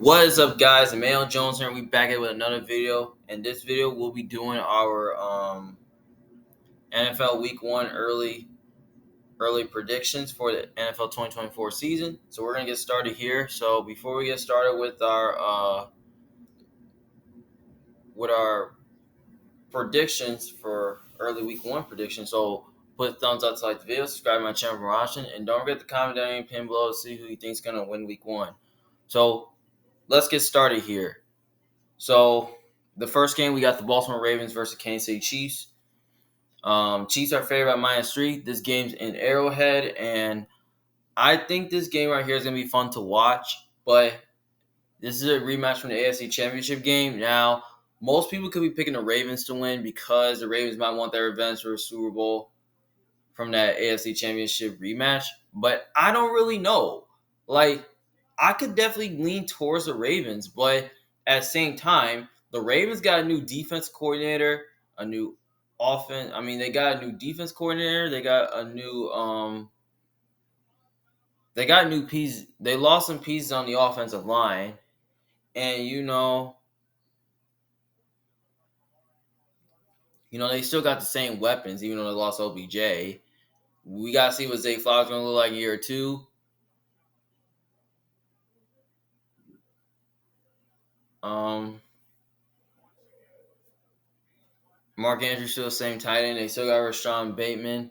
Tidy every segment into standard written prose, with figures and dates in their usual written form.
What is up, guys? Emmanuel Jones here, and we back here with another video. In this video, we'll be doing our NFL Week 1 early predictions for the NFL 2024 season. So we're gonna get started here. So before we get started with our predictions for early Week 1 predictions, so put a thumbs up to like the video, subscribe to my channel for watching, and don't forget to comment down and pin below to see who you think's gonna win Week 1. So let's get started here. So the first game, we got the Baltimore Ravens versus Kansas City Chiefs. Chiefs are favored by -3. This game's in Arrowhead, and I think this game right here is going to be fun to watch. But this is a rematch from the AFC Championship game. Now, most people could be picking the Ravens to win because the Ravens might want their revenge for a Super Bowl from that AFC Championship rematch. But I don't really know. Like, I could definitely lean towards the Ravens, but at the same time, the Ravens got a new defense coordinator, a new offense. I mean, they got a new defense coordinator. They got new pieces. They lost some pieces on the offensive line, and they still got the same weapons, even though they lost OBJ. We gotta see what Zay Flowers gonna look like in year 2. Mark Andrews still the same tight end. They still got Rashawn Bateman.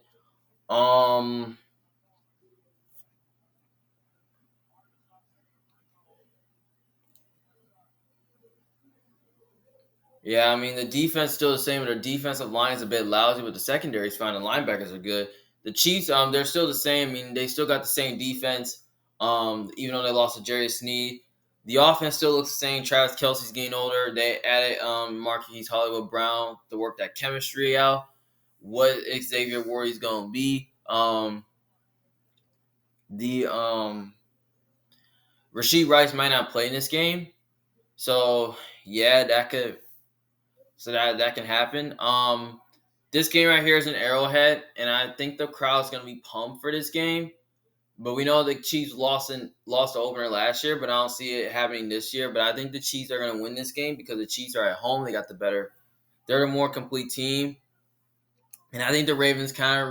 Yeah, I mean, the defense still the same. Their defensive line is a bit lousy, but the secondary is fine. The linebackers are good. The Chiefs, they're still the same. I mean, they still got the same defense, even though they lost to Jerry Sneed. The offense still looks the same. Travis Kelce's getting older. They added Marquise Hollywood Brown to work that chemistry out. What Xavier Worthy's going to be. Rashid Rice might not play in this game. So, yeah, that can happen. This game right here is an Arrowhead, and I think the crowd's gonna be pumped for this game. But we know the Chiefs lost the opener last year, but I don't see it happening this year. But I think the Chiefs are gonna win this game because the Chiefs are at home. They're the more complete team, and I think the Ravens kind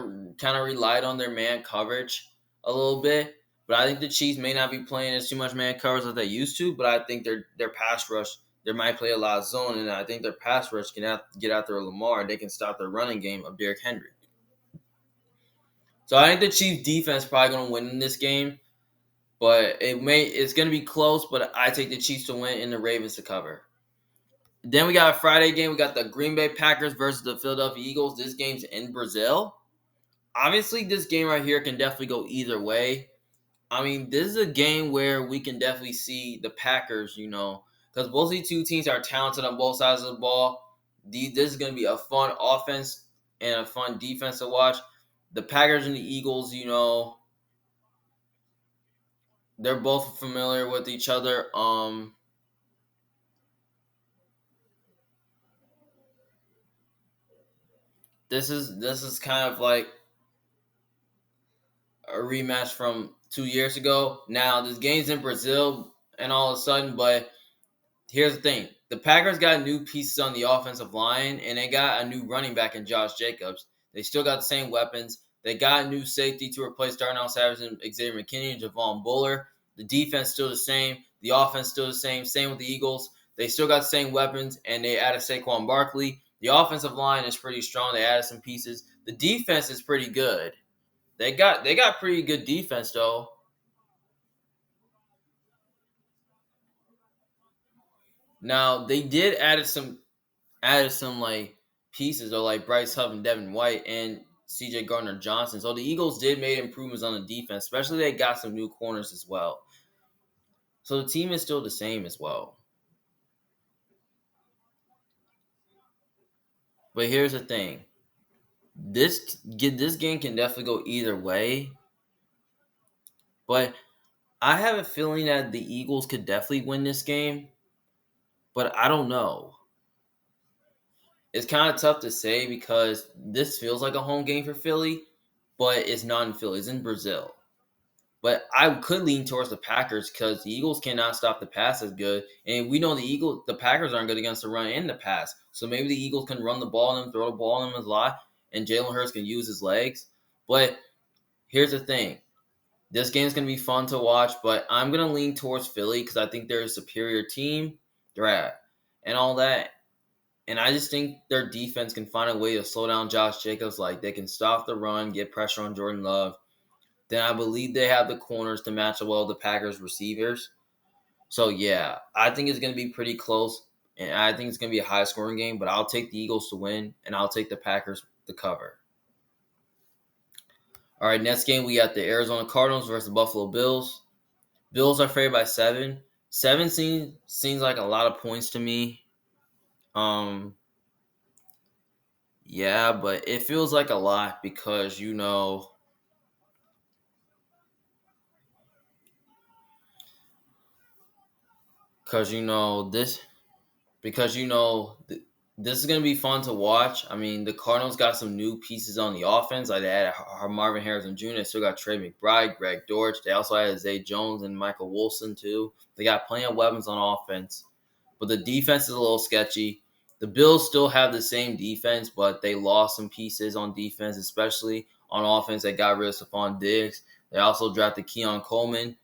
of relied on their man coverage a little bit. But I think the Chiefs may not be playing as too much man coverage as they used to. But I think their pass rush. They might play a lot of zone, and I think their pass rush can get after Lamar. They can stop their running game of Derrick Henry. So I think the Chiefs defense is probably going to win in this game, but it's going to be close. But I take the Chiefs to win and the Ravens to cover. Then we got a Friday game. We got the Green Bay Packers versus the Philadelphia Eagles. This game's in Brazil. Obviously, this game right here can definitely go either way. I mean, this is a game where we can definitely see the Packers, because both these two teams are talented on both sides of the ball. This is going to be a fun offense and a fun defense to watch. The Packers and the Eagles, they're both familiar with each other. This is kind of like a rematch from 2 years ago. Now, this game's in Brazil and all of a sudden, but here's the thing. The Packers got new pieces on the offensive line, and they got a new running back in Josh Jacobs. They still got the same weapons. They got a new safety to replace Darnell Savage and Xavier McKinney and Javon Buller. The defense still the same. The offense still the same. Same with the Eagles. They still got the same weapons, and they added Saquon Barkley. The offensive line is pretty strong. They added some pieces. The defense is pretty good. They got pretty good defense, though. Now, they did added some like pieces though, like Bryce Huff and Devin White and CJ Gardner Johnson. So the Eagles did make improvements on the defense, especially they got some new corners as well. So the team is still the same as well. But here's the thing. This game can definitely go either way. But I have a feeling that the Eagles could definitely win this game. But I don't know. It's kind of tough to say because this feels like a home game for Philly, but it's not in Philly. It's in Brazil. But I could lean towards the Packers because the Eagles cannot stop the pass as good, and we know the Packers aren't good against the run and the pass. So maybe the Eagles can run the ball on them, throw the ball on them a lot, and Jalen Hurts can use his legs. But here's the thing: this game's gonna be fun to watch, but I'm gonna lean towards Philly because I think they're a superior team, they're at, and all that. And I just think their defense can find a way to slow down Josh Jacobs. Like they can stop the run, get pressure on Jordan Love. Then I believe they have the corners to match well the Packers receivers. So yeah, I think it's gonna be pretty close, and I think it's gonna be a high scoring game. But I'll take the Eagles to win, and I'll take the Packers to cover. All right, next game we got the Arizona Cardinals versus the Buffalo Bills. Bills are favored by 7. 7 seems like a lot of points to me. Um, yeah, but it feels like a lot because this because this is gonna be fun to watch. I mean, the Cardinals got some new pieces on the offense. Like they had Marvin Harrison Jr. They still got Trey McBride, Greg Dortch. They also had Zay Jones and Michael Wilson too. They got plenty of weapons on offense, but the defense is a little sketchy. The Bills still have the same defense, but they lost some pieces on defense, especially on offense. They got rid of Stephon Diggs. They also drafted Keon Coleman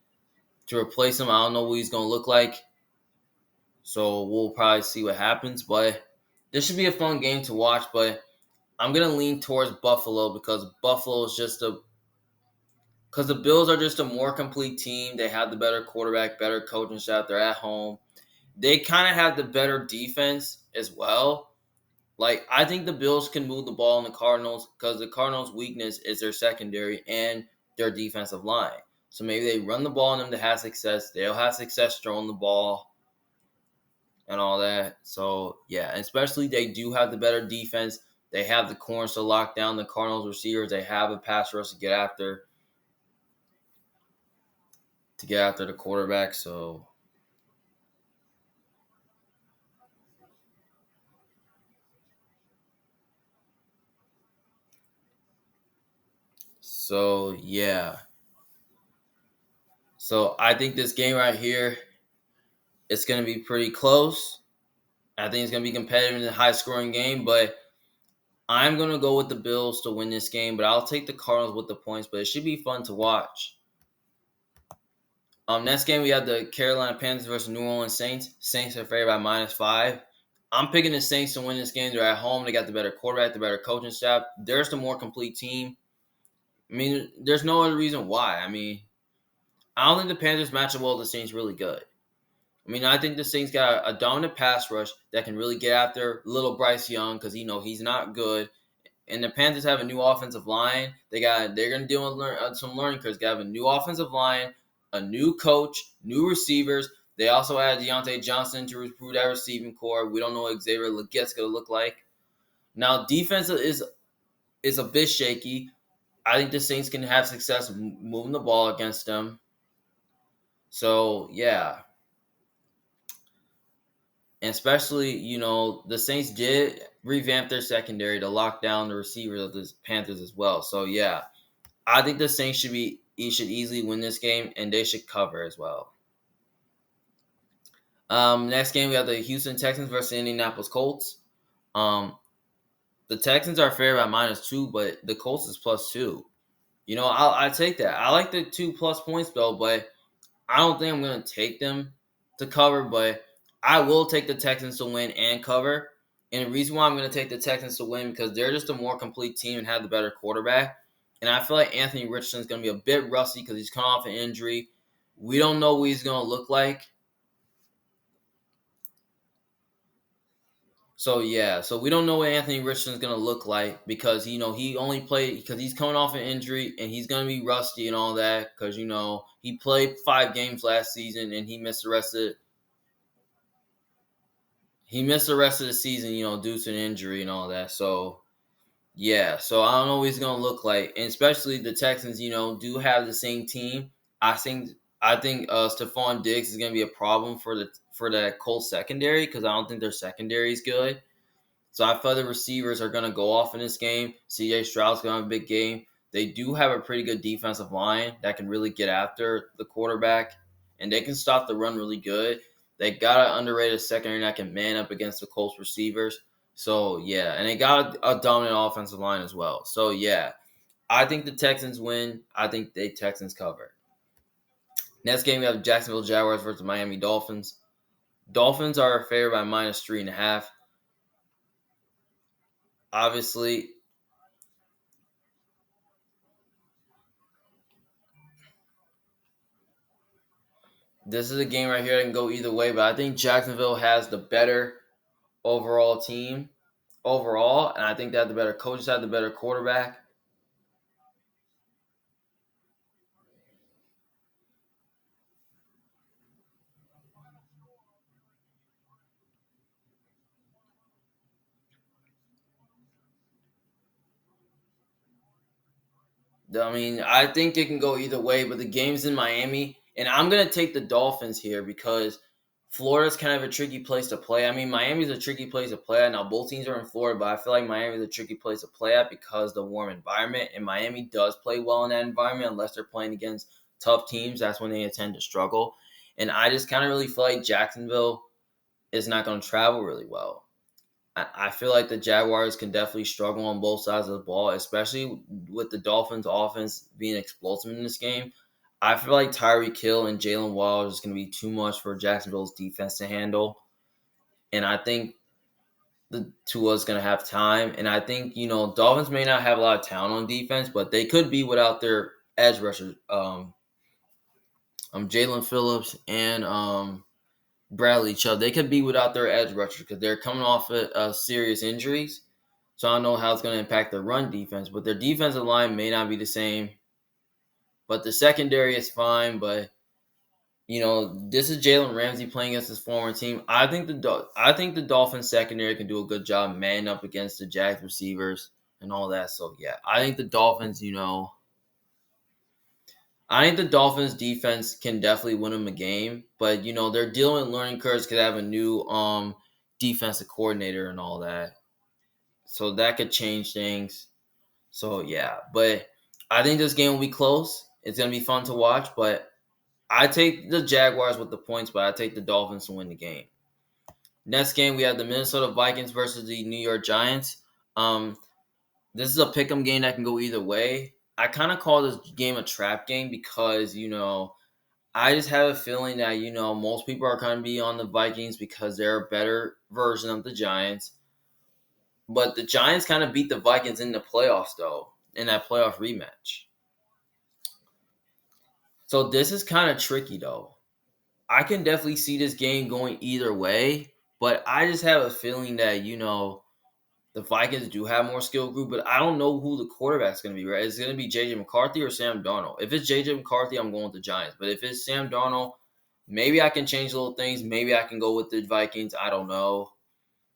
to replace him. I don't know what he's gonna look like. So we'll probably see what happens. But this should be a fun game to watch. But I'm gonna lean towards Buffalo because Buffalo is because the Bills are just a more complete team. They have the better quarterback, better coaching staff. They're at home. They kind of have the better defense as well. Like I think the Bills can move the ball on the Cardinals because the Cardinals' weakness is their secondary and their defensive line. So maybe they run the ball on them to have success. They'll have success throwing the ball and all that. So yeah, especially they do have the better defense. They have the corners to lock down the Cardinals receivers. They have a pass rush to get after the quarterback. So yeah. So I think this game right here it's gonna be pretty close. I think it's gonna be competitive in a high scoring game, but I'm gonna go with the Bills to win this game, but I'll take the Cardinals with the points, but it should be fun to watch. Next game we have the Carolina Panthers versus New Orleans Saints. Saints are favored by -5. I'm picking the Saints to win this game. They're at home. They got the better quarterback, the better coaching staff. There's the more complete team. I mean, there's no other reason why. I mean, I don't think the Panthers match up well with the Saints really good. I mean, I think the Saints got a dominant pass rush that can really get after little Bryce Young because he's not good. And the Panthers have a new offensive line. They're gonna deal with some learning curves. They have a new offensive line, a new coach, new receivers. They also added Deontay Johnson to recruit that receiving core. We don't know what Xavier Leggett's gonna look like. Now defense is a bit shaky. I think the Saints can have success moving the ball against them. So yeah, and especially the Saints did revamp their secondary to lock down the receivers of the Panthers as well. So yeah, I think the Saints should easily win this game, and they should cover as well. Next game we have the Houston Texans versus the Indianapolis Colts. Um, the Texans are favored by -2, but the Colts is +2. I take that. I like the 2+ points though, but I don't think I'm gonna take them to cover. But I will take the Texans to win and cover. And the reason why I'm gonna take the Texans to win because they're just a more complete team and have the better quarterback. And I feel like Anthony Richardson's going to be a bit rusty because he's coming off an injury. We don't know what he's going to look like. So, yeah. So, we don't know what Anthony Richardson's going to look like because, he only played because he's coming off an injury and he's going to be rusty and all that because, he played 5 games last season and he missed the rest of it. He missed the rest of the season, due to an injury and all that. So, yeah, so I don't know what he's gonna look like, and especially the Texans, do have the same team. I think Stephon Diggs is gonna be a problem for that Colts secondary because I don't think their secondary is good. So I feel the receivers are gonna go off in this game. C.J. Stroud's gonna have a big game. they do have a pretty good defensive line that can really get after the quarterback, and they can stop the run really good. They got an underrated secondary that can man up against the Colts receivers. So yeah, and they got a dominant offensive line as well. So yeah, I think the Texans win. I think the Texans cover. Next game we have Jacksonville Jaguars versus Miami Dolphins. Dolphins are favored by -3.5. Obviously, this is a game right here that can go either way, but I think Jacksonville has the better overall team overall, and I think they have the better coaches, have the better quarterback. I mean, I think it can go either way, but the game's in Miami, and I'm gonna take the Dolphins here because Florida's kind of a tricky place to play. I mean, Miami's a tricky place to play at. Now, both teams are in Florida, but I feel like Miami's a tricky place to play at because the warm environment, and Miami does play well in that environment unless they're playing against tough teams. That's when they tend to struggle, and I just kind of really feel like Jacksonville is not going to travel really well. I feel like the Jaguars can definitely struggle on both sides of the ball, especially with the Dolphins' offense being explosive in this game. I feel like Tyreek Hill and Jalen Waddle is going to be too much for Jacksonville's defense to handle, and I think the Tua is going to have time. And I think Dolphins may not have a lot of talent on defense, but they could be without their edge rushers, Jalen Phillips and Bradley Chubb. They could be without their edge rushers because they're coming off of serious injuries. So I don't know how it's going to impact their run defense, but their defensive line may not be the same. But the secondary is fine. But this is Jalen Ramsey playing against his former team. I think the Dolphins secondary can do a good job manning up against the Jags receivers and all that. So yeah, I think the Dolphins. I think the Dolphins defense can definitely win them a game, but they're dealing with learning curves because they have a new defensive coordinator and all that, so that could change things. So yeah, but I think this game will be close. It's gonna be fun to watch, but I take the Jaguars with the points, but I take the Dolphins to win the game. Next game we have the Minnesota Vikings versus the New York Giants. Um, this is a pick'em game that can go either way. I kind of call this game a trap game because I just have a feeling that, most people are going to be on the Vikings because they're a better version of the Giants. But the Giants kind of beat the Vikings in the playoffs, though, in that playoff rematch. So this is kind of tricky, though. I can definitely see this game going either way, but I just have a feeling that, the Vikings do have more skill group, but I don't know who the quarterback's going to be, right? Is it going to be J.J. McCarthy or Sam Darnold? If it's J.J. McCarthy, I'm going with the Giants. But if it's Sam Darnold, maybe I can change little things. Maybe I can go with the Vikings. I don't know.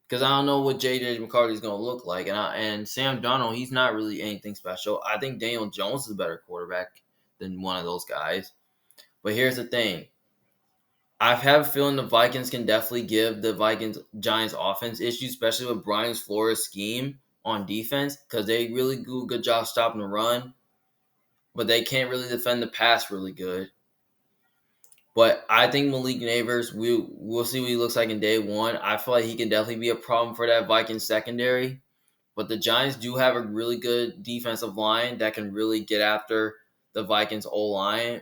Because I don't know what J.J. McCarthy is going to look like. And Sam Darnold, he's not really anything special. I think Daniel Jones is a better quarterback than one of those guys. But here's the thing. I have a feeling the Vikings can definitely give the Vikings Giants offense issues, especially with Brian Flores' scheme on defense, because they really do a good job stopping the run, but they can't really defend the pass really good. But I think Malik Neighbors, we'll see what he looks like in day one. I feel like he can definitely be a problem for that Vikings secondary. But the Giants do have a really good defensive line that can really get after the Vikings O-line,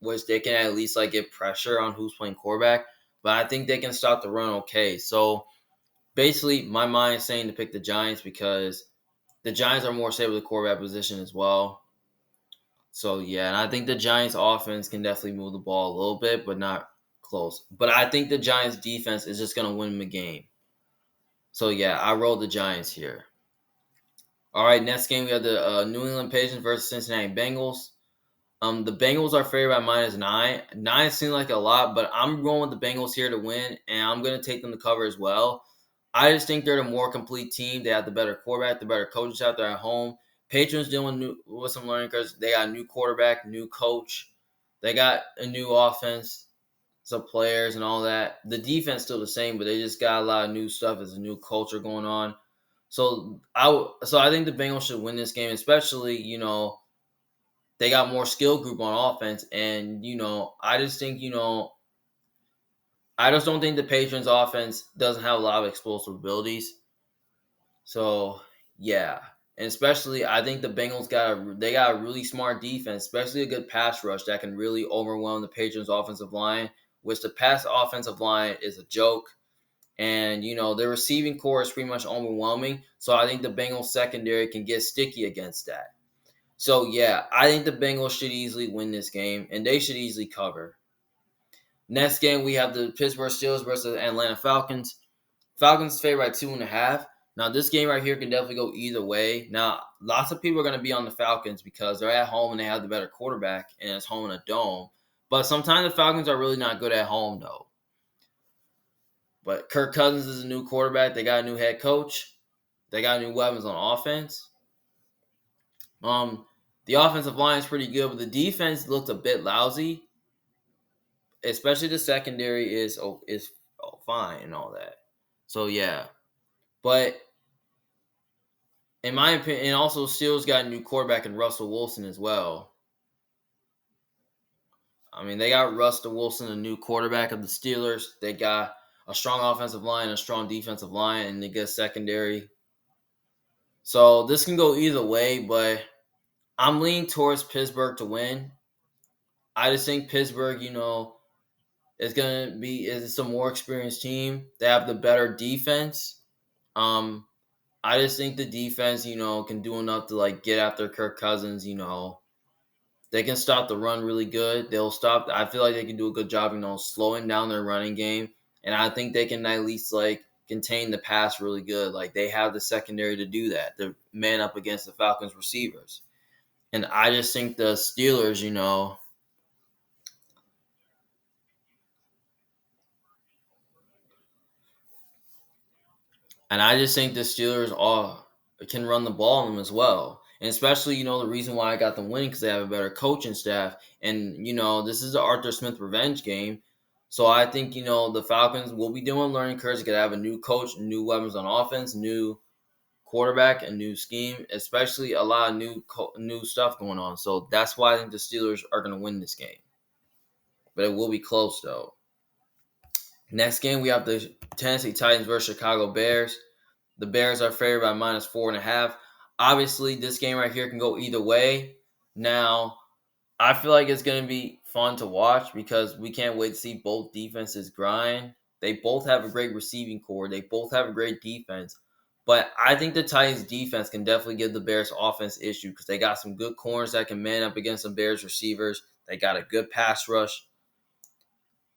which they can at least get pressure on who's playing quarterback. But I think they can stop the run okay. So basically, my mind is saying to pick the Giants because the Giants are more stable with the quarterback position as well. So yeah, and I think the Giants offense can definitely move the ball a little bit, but not close. But I think the Giants defense is just gonna win the game. So yeah, I rolled the Giants here. All right, next game we have the New England Patriots versus Cincinnati Bengals. The Bengals are favored by -9. 9 seems like a lot, but I'm going with the Bengals here to win, and I'm going to take them to cover as well. I just think they're the more complete team. They have the better quarterback, the better coaches out there at home. Patriots dealing with some learning curves. They got a new quarterback, new coach. They got a new offense, some players and all that. The defense still the same, but they just got a lot of new stuff. There's a new culture going on. So I think the Bengals should win this game, especially they got more skill group on offense, and I just don't think the Patriots offense doesn't have a lot of explosive abilities. So yeah, and especially I think the Bengals got a really smart defense, especially a good pass rush that can really overwhelm the Patriots offensive line, which the pass offensive line is a joke. And their receiving core is pretty much overwhelming. So I think the Bengals secondary can get sticky against that. So yeah, I think the Bengals should easily win this game, and they should easily cover. Next game we have the Pittsburgh Steelers versus the Atlanta Falcons. Falcons favored by 2.5. Now this game right here can definitely go either way. Now lots of people are going to be on the Falcons because they're at home and they have the better quarterback, and it's home in a dome. But sometimes the Falcons are really not good at home though. But Kirk Cousins is a new quarterback. They got a new head coach. They got new weapons on offense. The offensive line is pretty good, but the defense looked a bit lousy. Especially the secondary is fine and all that. So yeah, but in my opinion, and also Steelers got a new quarterback in Russell Wilson as well. I mean, they got Russell Wilson, a new quarterback of the Steelers. They got a strong offensive line, a strong defensive line, and they get secondary. So this can go either way, but I'm leaning towards Pittsburgh to win. I just think Pittsburgh, is a more experienced team. They have the better defense. I just think the defense, can do enough to get after Kirk Cousins. They can stop the run really good. I feel like they can do a good job, slowing down their running game, and I think they can at least contain the pass really good. Like they have the secondary to do that. They're man up against the Falcons receivers, and I just think the Steelers, And I just think the Steelers all can run the ball on them as well. And especially, the reason why I got them winning because they have a better coaching staff. And, this is the Arthur Smith revenge game. So I think, the Falcons will be doing learning curves. They could have a new coach, new weapons on offense, new quarterback, a new scheme, especially a lot of new stuff going on. So that's why I think the Steelers are going to win this game. But it will be close, though. Next game, we have the Tennessee Titans versus Chicago Bears. The Bears are favored by -4.5. Obviously, this game right here can go either way. Now, I feel like it's going to be fun to watch because we can't wait to see both defenses grind. They both have a great receiving core. They both have a great defense. But I think the Titans defense can definitely give the Bears offense issue because they got some good corners that can man up against some Bears receivers. They got a good pass rush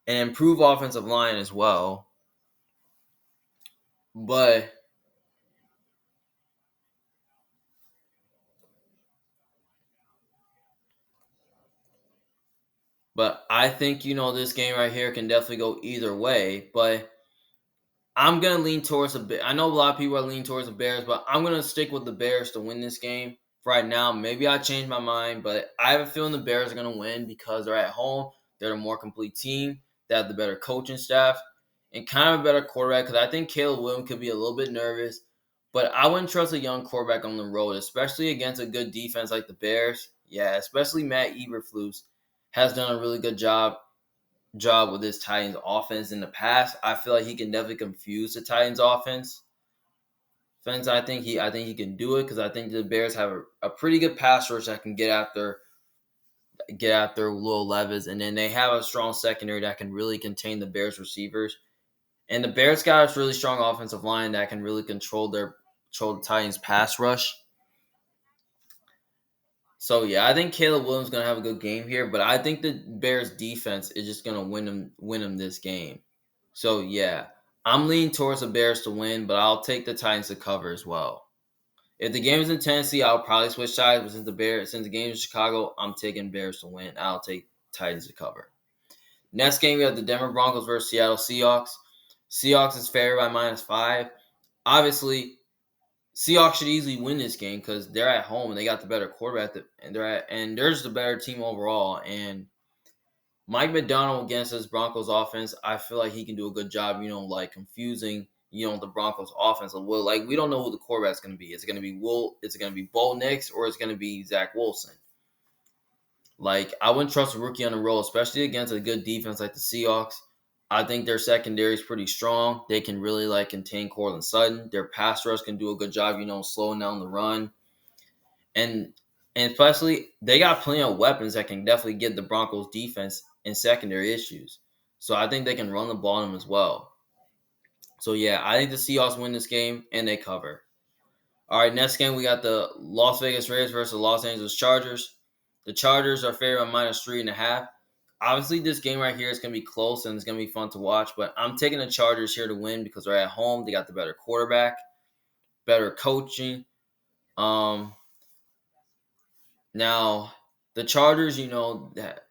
and improve offensive line as well. But I think this game right here can definitely go either way. But I'm gonna lean towards the Bears. I know a lot of people are leaning towards the Bears, but I'm gonna stick with the Bears to win this game for right now. Maybe I change my mind, but I have a feeling the Bears are gonna win because they're at home. They're a more complete team. They have the better coaching staff and kind of a better quarterback. Because I think Caleb Williams could be a little bit nervous, but I wouldn't trust a young quarterback on the road, especially against a good defense like the Bears. Yeah, especially Matt Eberflus has done a really good job with this Titans offense in the past. I feel like he can definitely confuse the Titans offense. I think he can do it because I think the Bears have a pretty good pass rush that can get after Will Levis, and then they have a strong secondary that can really contain the Bears receivers. And the Bears got a really strong offensive line that can really control the Titans pass rush. So yeah, I think Caleb Williams is gonna have a good game here, but I think the Bears defense is just gonna win him this game. So yeah, I'm leaning towards the Bears to win, but I'll take the Titans to cover as well. If the game is in Tennessee, I'll probably switch sides. But since the game is in Chicago, I'm taking Bears to win. I'll take Titans to cover. Next game, we have the Denver Broncos versus Seattle Seahawks. Seahawks is favored by -5. Obviously, Seahawks should easily win this game because they're at home and they got the better quarterback, and they're just a better team overall. And Mike McDonald against this Broncos offense, I feel like he can do a good job, confusing, the Broncos offense. Like, we don't know who the quarterback's going to be. Is it going to be Will? Is it going to be Bo Nix, or is it going to be Zach Wilson? Like, I wouldn't trust a rookie on the road, especially against a good defense like the Seahawks. I think their secondary is pretty strong. They can really contain Courtland Sutton. Their pass rush can do a good job, slowing down the run. And especially, they got plenty of weapons that can definitely get the Broncos defense in secondary issues. So I think they can run the ball on them as well. So yeah, I think the Seahawks win this game and they cover. All right, next game we got the Las Vegas Raiders versus the Los Angeles Chargers. The Chargers are favored by -3.5. Obviously, this game right here is going to be close and it's going to be fun to watch, but I'm taking the Chargers here to win because they're at home. They got the better quarterback, better coaching. Now, the Chargers, that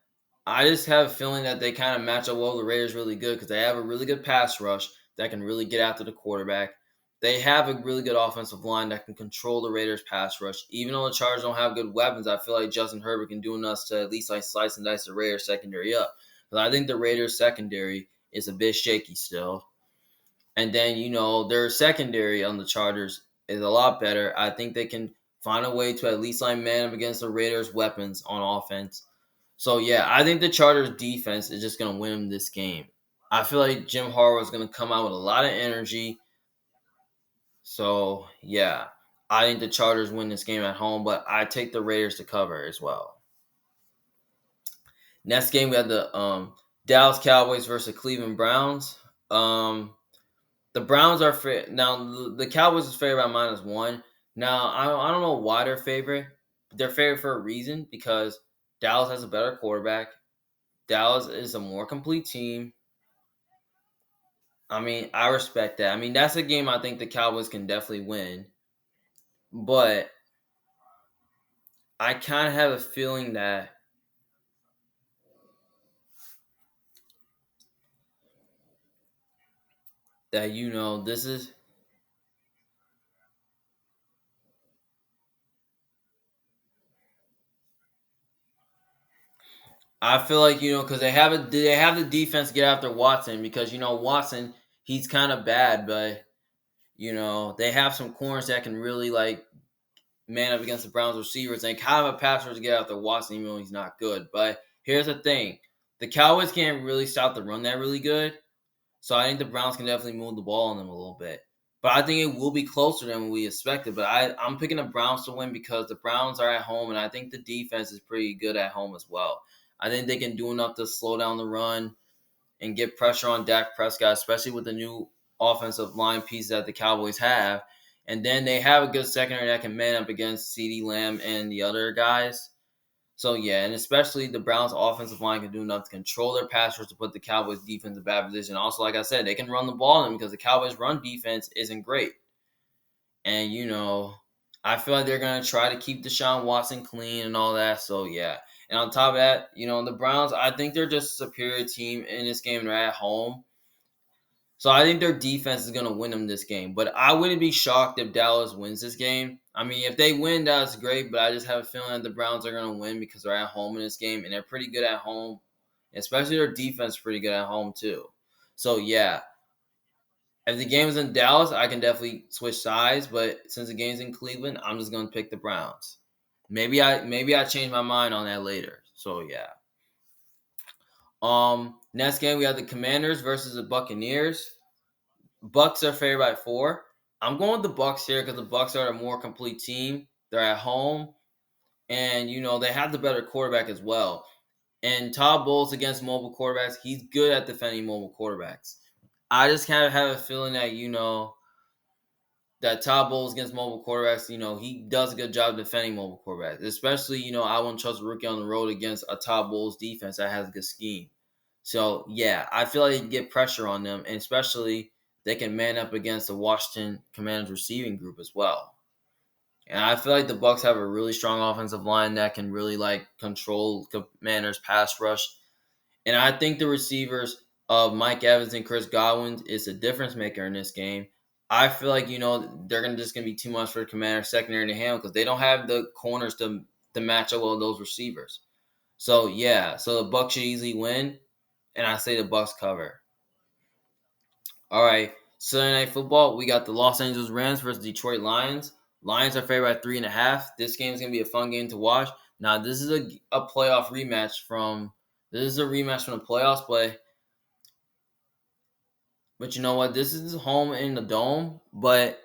I just have a feeling that they kind of match up well with the Raiders really good because they have a really good pass rush that can really get after the quarterback. They have a really good offensive line that can control the Raiders' pass rush. Even though the Chargers don't have good weapons, I feel like Justin Herbert can do enough to at least slice and dice the Raiders' secondary up. Because I think the Raiders' secondary is a bit shaky still. And then, their secondary on the Chargers is a lot better. I think they can find a way to at least man up against the Raiders' weapons on offense. So, yeah, I think the Chargers' defense is just going to win them this game. I feel like Jim Harbaugh is going to come out with a lot of energy. So, yeah, I think the Chargers win this game at home, but I take the Raiders to cover as well. Next game, we have the Dallas Cowboys versus Cleveland Browns. The Browns are now the Cowboys is favored by -1. Now, I don't know why they're favored. They're favored for a reason because Dallas has a better quarterback. Dallas is a more complete team. I mean, I respect that. I mean, that's a game I think the Cowboys can definitely win. But I kind of have a feeling that this is. I feel like because they have the defense get after Watson because Watson, he's kind of bad, but they have some corners that can really man up against the Browns receivers and kind of a pass rush to get after Watson even though he's not good. But here's the thing: the Cowboys can't really stop the run that really good, so I think the Browns can definitely move the ball on them a little bit. But I think it will be closer than we expected. But I'm picking the Browns to win because the Browns are at home, and I think the defense is pretty good at home as well. I think they can do enough to slow down the run and get pressure on Dak Prescott, especially with the new offensive line pieces that the Cowboys have. And then they have a good secondary that can man up against CeeDee Lamb and the other guys. So, yeah, and especially the Browns' offensive line can do enough to control their pass rush to put the Cowboys' defense in bad position. Also, like I said, they can run the ball on them because the Cowboys' run defense isn't great. And, I feel like they're going to try to keep Deshaun Watson clean and all that. So, yeah. And on top of that, the Browns, I think they're just a superior team in this game. They're at home. So I think their defense is going to win them this game. But I wouldn't be shocked if Dallas wins this game. I mean, if they win, that's great. But I just have a feeling that the Browns are going to win because they're at home in this game. And they're pretty good at home. Especially their defense is pretty good at home, too. So, yeah. If the game is in Dallas, I can definitely switch sides. But since the game's in Cleveland, I'm just going to pick the Browns. Maybe I change my mind on that later. So, yeah. Next game, we have the Commanders versus the Buccaneers. Bucs are favored by 4. I'm going with the Bucs here because the Bucs are a more complete team. They're at home, and they have the better quarterback as well. And Todd Bowles against mobile quarterbacks, he's good at defending mobile quarterbacks. I just kind of have a feeling that that Todd Bowles against mobile quarterbacks, he does a good job defending mobile quarterbacks. Especially, I wouldn't trust a rookie on the road against a Todd Bowles defense that has a good scheme. So yeah, I feel like they can get pressure on them, and especially they can man up against the Washington Commanders receiving group as well. And I feel like the Bucs have a really strong offensive line that can really control Commanders pass rush. And I think the receivers of Mike Evans and Chris Godwin is a difference maker in this game. I feel like they're just gonna be too much for the Commanders secondary to handle because they don't have the corners to match up with those receivers. So yeah, so the Bucs should easily win, and I say the Bucs cover. All right. Sunday Night Football, we got the Los Angeles Rams versus Detroit Lions. Lions are favored by 3.5. This game is going to be a fun game to watch. Now, this is a playoff rematch from – this is a rematch from the playoffs, but you know what? This is home in the Dome, but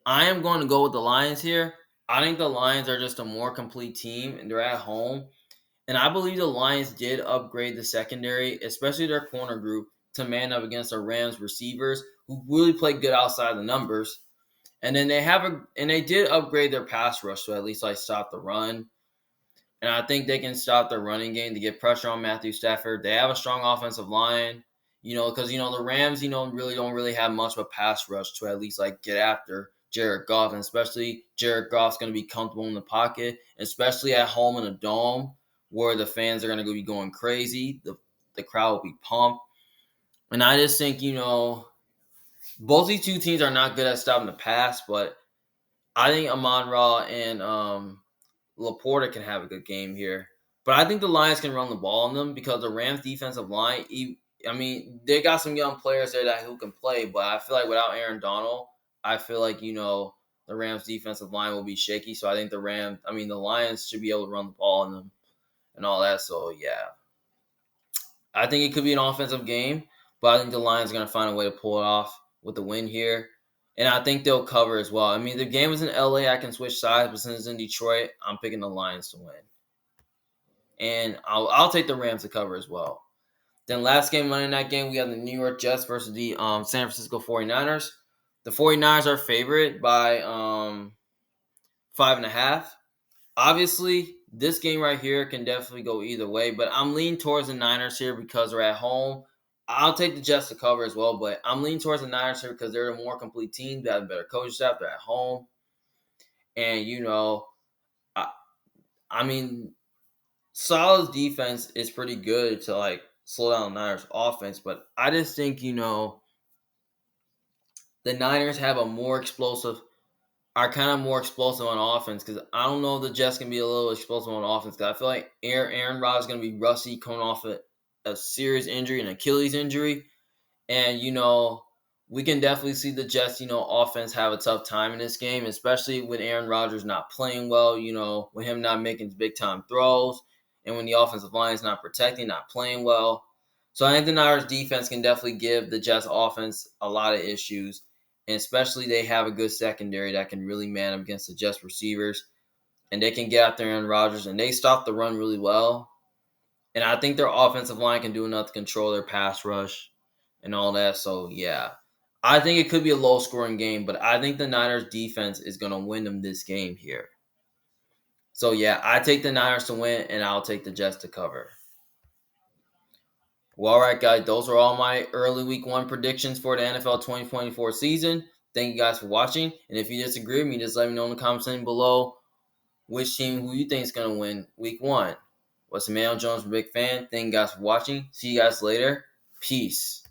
I am going to go with the Lions here. I think the Lions are just a more complete team, and they're at home. And I believe the Lions did upgrade the secondary, especially their corner group, to man up against the Rams receivers, who really play good outside the numbers. And then they did upgrade their pass rush to at least like stop the run. And I think they can stop the running game to get pressure on Matthew Stafford. They have a strong offensive line, because the Rams, really don't really have much of a pass rush to at least like get after Jared Goff, and especially Jared Goff's going to be comfortable in the pocket, especially at home in a dome where the fans are going to be going crazy. The crowd will be pumped, and I just think both these two teams are not good at stopping the pass, but I think Amon-Ra and Laporta can have a good game here. But I think the Lions can run the ball on them because the Rams' defensive line, they got some young players there who can play, but I feel like without Aaron Donald, I feel like, the Rams' defensive line will be shaky. So I think the Lions should be able to run the ball on them and all that. So, yeah. I think it could be an offensive game, but I think the Lions are going to find a way to pull it off with the win here. And I think they'll cover as well. The game is in LA. I can switch sides, but since it's in Detroit, I'm picking the Lions to win. And I'll take the Rams to cover as well. Then last game, Monday night game, we have the New York Jets versus the San Francisco 49ers. The 49ers are favored by 5.5. Obviously, this game right here can definitely go either way, but I'm leaning towards the Niners here because they're at home. I'll take the Jets to cover as well, but I'm leaning towards the Niners here because they're a more complete team. They have a better coaching staff. They're at home. And, Salah's defense is pretty good to, like, slow down the Niners' offense, but I just think, the Niners have are kind of more explosive on offense because I don't know if the Jets can be a little explosive on offense because I feel like Aaron Rodgers is going to be rusty coming off a serious injury, an Achilles injury. And, we can definitely see the Jets, offense have a tough time in this game, especially when Aaron Rodgers not playing well, with him not making big-time throws, and when the offensive line is not protecting, not playing well. So I think the Niners defense can definitely give the Jets offense a lot of issues, and especially they have a good secondary that can really man up against the Jets receivers, and they can get out there Aaron Rodgers, and they stop the run really well. And I think their offensive line can do enough to control their pass rush and all that. So, yeah. I think it could be a low-scoring game, but I think the Niners' defense is going to win them this game here. So, yeah, I take the Niners to win, and I'll take the Jets to cover. Well, all right, guys, those are all my early Week 1 predictions for the NFL 2024 season. Thank you guys for watching. And if you disagree with me, just let me know in the comments section below which team who you think is going to win Week 1. What's the man Jones, a big fan. Thank you guys for watching. See you guys later. Peace.